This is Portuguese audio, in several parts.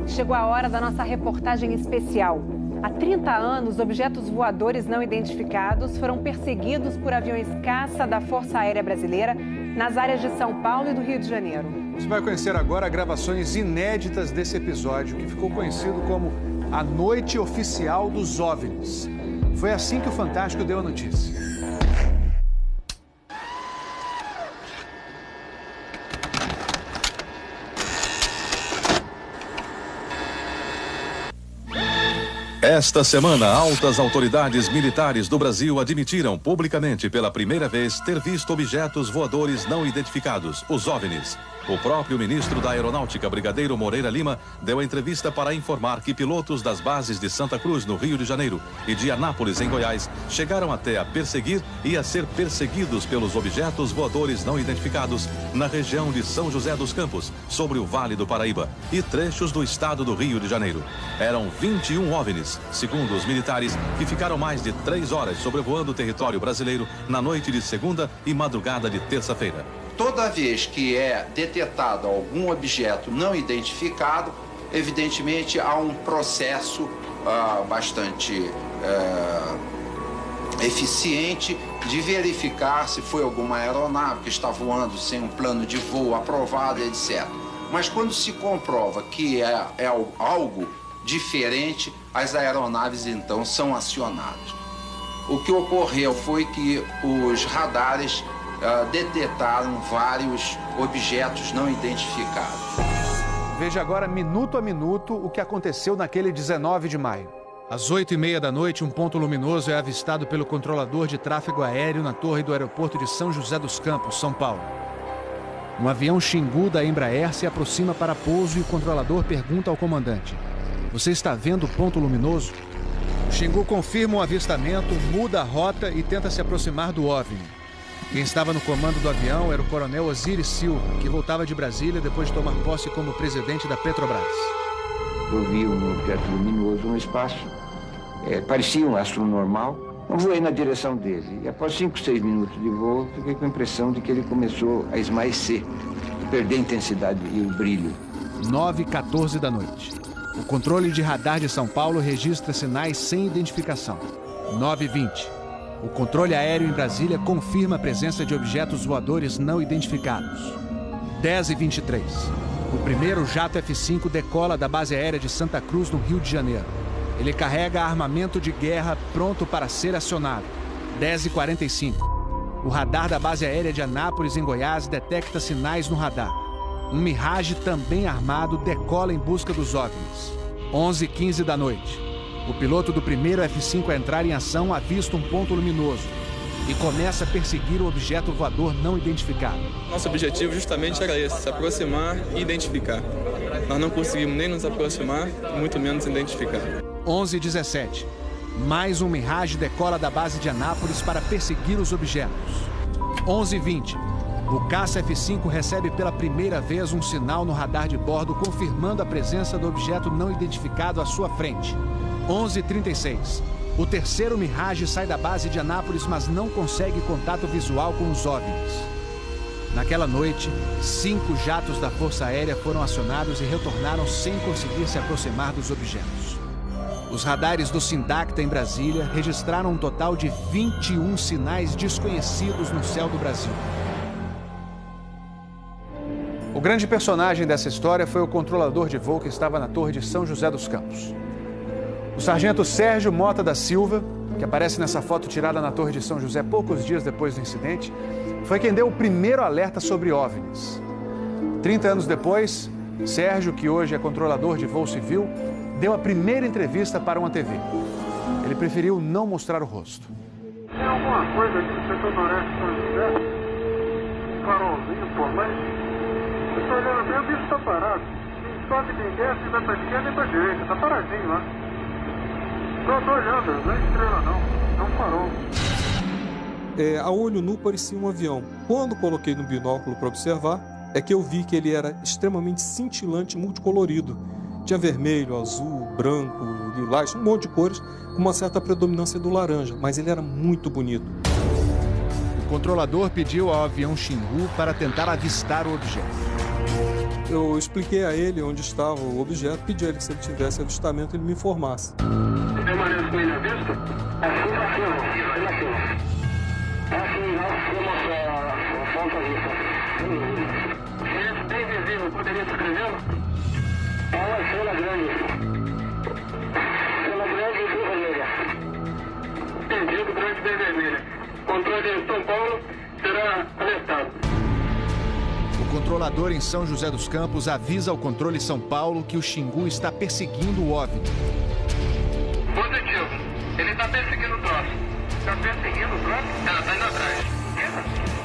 Chegou a hora da nossa reportagem especial. Há 30 anos, objetos voadores não identificados foram perseguidos por aviões caça da Força Aérea Brasileira nas áreas de São Paulo e do Rio de Janeiro. Você vai conhecer agora gravações inéditas desse episódio, que ficou conhecido como a Noite Oficial dos OVNIs. Foi assim que o Fantástico deu a notícia. Esta semana, altas autoridades militares do Brasil admitiram publicamente pela primeira vez ter visto objetos voadores não identificados, os OVNIs. O próprio ministro da Aeronáutica, Brigadeiro Moreira Lima, deu a entrevista para informar que pilotos das bases de Santa Cruz, no Rio de Janeiro, e de Anápolis, em Goiás, chegaram até a perseguir e a ser perseguidos pelos objetos voadores não identificados na região de São José dos Campos, sobre o Vale do Paraíba, e trechos do estado do Rio de Janeiro. Eram 21 OVNIs, segundo os militares, que ficaram mais de 3 horas sobrevoando o território brasileiro na noite de segunda e madrugada de terça-feira. Toda vez que é detectado algum objeto não identificado, evidentemente há um processo bastante eficiente de verificar se foi alguma aeronave que está voando sem um plano de voo aprovado, etc. Mas quando se comprova que é algo diferente, as aeronaves então são acionadas. O que ocorreu foi que os radares detectaram vários objetos não identificados. Veja agora, minuto a minuto, o que aconteceu naquele 19 de maio. Às 8h30 da noite, um ponto luminoso é avistado pelo controlador de tráfego aéreo na torre do aeroporto de São José dos Campos, São Paulo. Um avião Xingu da Embraer se aproxima para pouso e o controlador pergunta ao comandante: "Você está vendo o ponto luminoso?" O Xingu confirma o avistamento, muda a rota e tenta se aproximar do OVNI. Quem estava no comando do avião era o coronel Osiris Silva, que voltava de Brasília depois de tomar posse como presidente da Petrobras. Eu vi um objeto luminoso no espaço, parecia um astro normal. Eu voei na direção dele e após 5, 6 minutos de voo, fiquei com a impressão de que ele começou a esmaecer, a perder a intensidade e o brilho. 9h14 da noite. O controle de radar de São Paulo registra sinais sem identificação. 9h20. O controle aéreo em Brasília confirma a presença de objetos voadores não identificados. 10h23. O primeiro jato F-5 decola da base aérea de Santa Cruz, no Rio de Janeiro. Ele carrega armamento de guerra pronto para ser acionado. 10h45. O radar da base aérea de Anápolis, em Goiás, detecta sinais no radar. Um Mirage também armado decola em busca dos OVNIs. 11h15 da noite. O piloto do primeiro F-5 a entrar em ação avista um ponto luminoso e começa a perseguir o objeto voador não identificado. Nosso objetivo justamente era esse, se aproximar e identificar. Nós não conseguimos nem nos aproximar, muito menos identificar. 11h17. Mais um Mirage decola da base de Anápolis para perseguir os objetos. 11h20. O caça F-5 recebe pela primeira vez um sinal no radar de bordo confirmando a presença do objeto não identificado à sua frente. 11h36. O terceiro Mirage sai da base de Anápolis, mas não consegue contato visual com os OVNIs. Naquela noite, 5 jatos da Força Aérea foram acionados e retornaram sem conseguir se aproximar dos objetos. Os radares do Sindacta em Brasília registraram um total de 21 sinais desconhecidos no céu do Brasil. O grande personagem dessa história foi o controlador de voo que estava na torre de São José dos Campos. O sargento Sérgio Mota da Silva, que aparece nessa foto tirada na Torre de São José poucos dias depois do incidente, foi quem deu o primeiro alerta sobre OVNIs. 30 anos depois, Sérgio, que hoje é controlador de voo civil, deu a primeira entrevista para uma TV. Ele preferiu não mostrar o rosto. Tem alguma coisa aqui no setor noroeste de São José? Um farolzinho por lá? Eu estou olhando bem, o bicho está parado. Nem sobe, nem desce, nem vai para a esquerda, nem para a direita. Está paradinho lá. Estou olhando, não é estrela não farol. A olho nu parecia um avião. Quando coloquei no binóculo para observar, é que eu vi que ele era extremamente cintilante e multicolorido. Tinha vermelho, azul, branco, lilás, um monte de cores, com uma certa predominância do laranja, mas ele era muito bonito. O controlador pediu ao avião Xingu para tentar avistar o objeto. Eu expliquei a ele onde estava o objeto, pedi a ele que se ele tivesse avistamento, ele me informasse. Permanece com ele à vista? Assim, vamos a ponta vista. Se bem visível, poderia descrevê-lo? É uma estrela grande. Estrela grande e bem vermelha. Entendido, grande e bem vermelha. Controle de São Paulo será alertado. O controlador em São José dos Campos avisa ao controle São Paulo que o Xingu está perseguindo o OVNI. Positivo. Ele está perseguindo o troço. Está perseguindo o troço? Está indo atrás.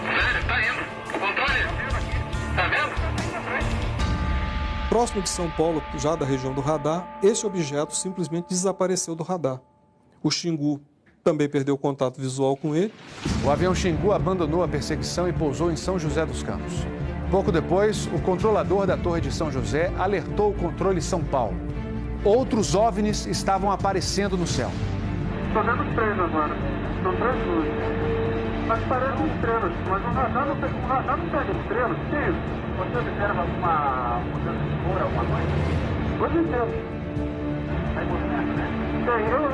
Sério, está indo. Controle. Está vendo? Próximo de São Paulo, já da região do radar, esse objeto simplesmente desapareceu do radar. O Xingu também perdeu contato visual com ele. O avião Xingu abandonou a perseguição e pousou em São José dos Campos. Pouco depois, o controlador da Torre de São José alertou o controle São Paulo. Outros OVNIs estavam aparecendo no céu. Estou vendo 3 agora. São 3 luzes. Mas parecem estrelas, mas o radar não pega estrelas. O que é isso? Você observa alguma mudança de cor, alguma coisa? Pode ser. Aí movimento, né?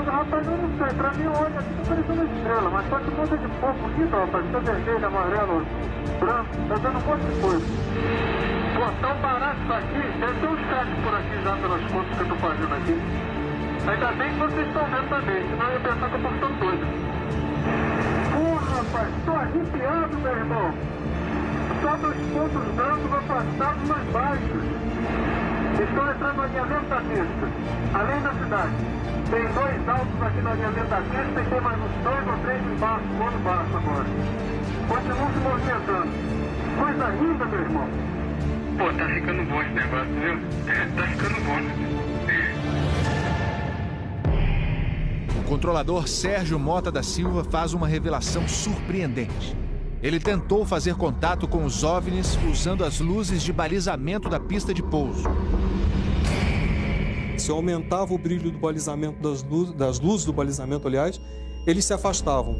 Rapaz, eu não sei. Pra mim, olha, aqui tá parecendo uma estrela, mas só que muda de cor bonita, rapaz. Tá vermelho, amarelo, branco. Tá dando um monte de coisa. Pô, tão barato isso aqui. Deve ter uns cards por aqui já pelas fotos que eu tô fazendo aqui. Ainda bem que vocês estão vendo também, senão eu ia pensar que eu tô ficando doido. Rapaz, tô arrepiado, meu irmão. Só 2 pontos brancos afastados mais baixos. Estão entrando no alinhamento da pista, além da cidade. Tem 2 altos aqui no alinhamento da pista e tem mais uns 2 ou 3 embaixo, do outro baixo agora. Continuam se movimentando. Coisa linda, meu irmão. Pô, tá ficando bom esse negócio, viu? Tá ficando bom. O controlador Sérgio Mota da Silva faz uma revelação surpreendente. Ele tentou fazer contato com os OVNIs usando as luzes de balizamento da pista de pouso. Se eu aumentava o brilho do balizamento das luzes do balizamento, aliás, eles se afastavam.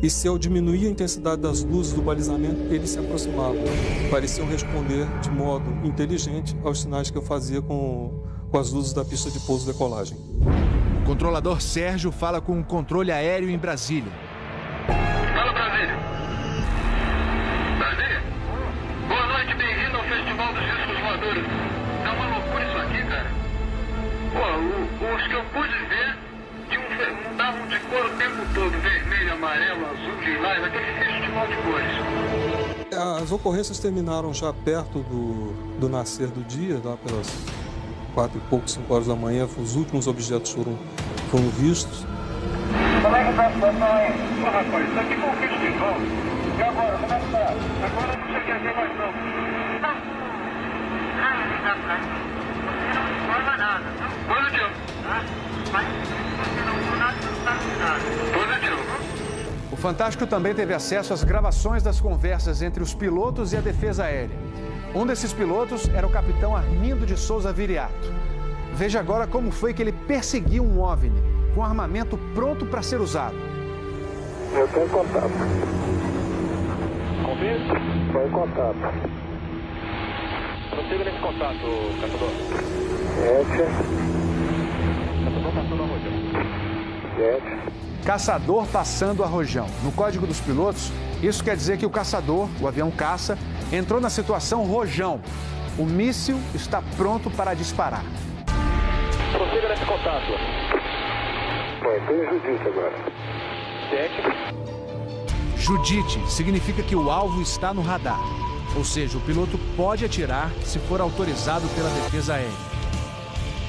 E se eu diminuía a intensidade das luzes do balizamento, eles se aproximavam. Pareciam responder de modo inteligente aos sinais que eu fazia com as luzes da pista de pouso e decolagem. O controlador Sérgio fala com o controle aéreo em Brasília. Fala, Brasília. Brasília? Boa noite, bem-vindo ao Festival dos Discos Voadores. Tá uma loucura isso aqui, cara. Pô, os que eu pude ver mudavam de cor o tempo todo. Vermelho, amarelo, azul, lilás, aquele festival de cores. As ocorrências terminaram já perto do nascer do dia, lá pelas 4 e pouco, 5 horas da manhã. Os últimos objetos foram vistos. Como é que tá a situação aí? Pô, rapaz, isso aqui foi um festival. E agora, como é que tá? Agora não sei o que é mais não. Você não informa nada. Positivo. Mas você não viu nada, não está avisado. Positivo. O Fantástico também teve acesso às gravações das conversas entre os pilotos e a defesa aérea. Um desses pilotos era o capitão Armindo de Souza Viriato. Veja agora como foi que ele perseguiu um OVNI, com armamento pronto para ser usado. Eu tenho contato. Confirma? Estou em contato. Prossiga nesse contato, caçador. 7. Caçador passando a rojão. 7. Caçador passando a rojão. No código dos pilotos, isso quer dizer que o caçador, o avião caça, entrou na situação rojão. O míssil está pronto para disparar. Prossiga nesse contato. Bom, tem Judite agora. 7. Judite significa que o alvo está no radar. Ou seja, o piloto pode atirar se for autorizado pela defesa aérea.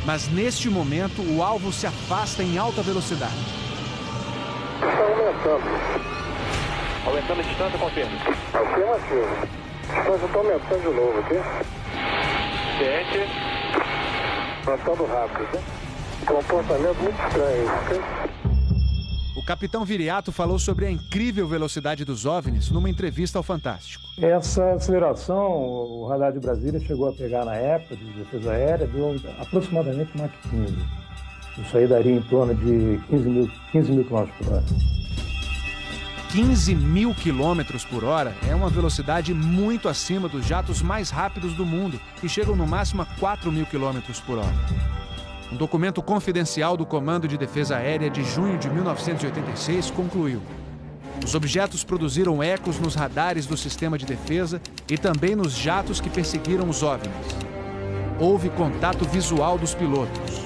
Mas neste momento, o alvo se afasta em alta velocidade. Está aumentando. Aumentando a distância, confirma. Afirmativo. A distância está aumentando de novo aqui. 7. Aumentando rápido, né? Comportamento muito estranho, ok? O capitão Viriato falou sobre a incrível velocidade dos OVNIs numa entrevista ao Fantástico. Essa aceleração, o radar de Brasília chegou a pegar na época de defesa aérea, deu aproximadamente Mach 15. Isso aí daria em torno de 15 mil km por hora. 15.000 quilômetros por hora é uma velocidade muito acima dos jatos mais rápidos do mundo, que chegam no máximo a 4.000 quilômetros por hora. Um documento confidencial do Comando de Defesa Aérea de junho de 1986 concluiu: os objetos produziram ecos nos radares do sistema de defesa e também nos jatos que perseguiram os OVNIs. Houve contato visual dos pilotos.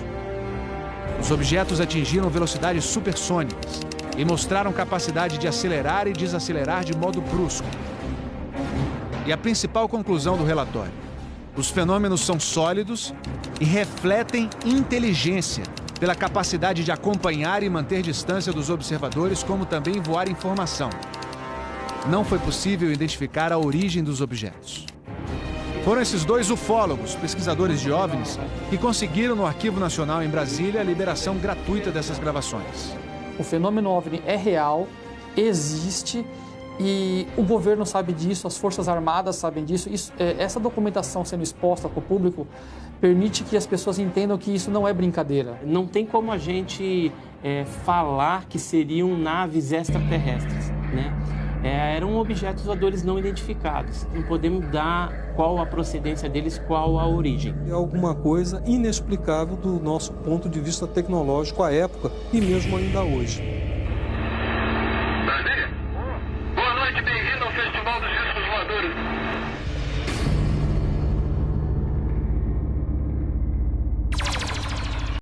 Os objetos atingiram velocidades supersônicas e mostraram capacidade de acelerar e desacelerar de modo brusco. E a principal conclusão do relatório: os fenômenos são sólidos e refletem inteligência, pela capacidade de acompanhar e manter distância dos observadores, como também voar informação. Não foi possível identificar a origem dos objetos. Foram esses dois ufólogos, pesquisadores de OVNIs, que conseguiram no Arquivo Nacional em Brasília a liberação gratuita dessas gravações. O fenômeno OVNI é real, existe, e o governo sabe disso, as Forças Armadas sabem disso. Essa documentação sendo exposta para o público permite que as pessoas entendam que isso não é brincadeira. Não tem como a gente falar que seriam naves extraterrestres, né? Eram objetos voadores não identificados. Não podemos dar qual a procedência deles, qual a origem. É alguma coisa inexplicável do nosso ponto de vista tecnológico à época e mesmo ainda hoje. Brasília? Boa noite, bem-vindo ao Festival dos Discos Voadores.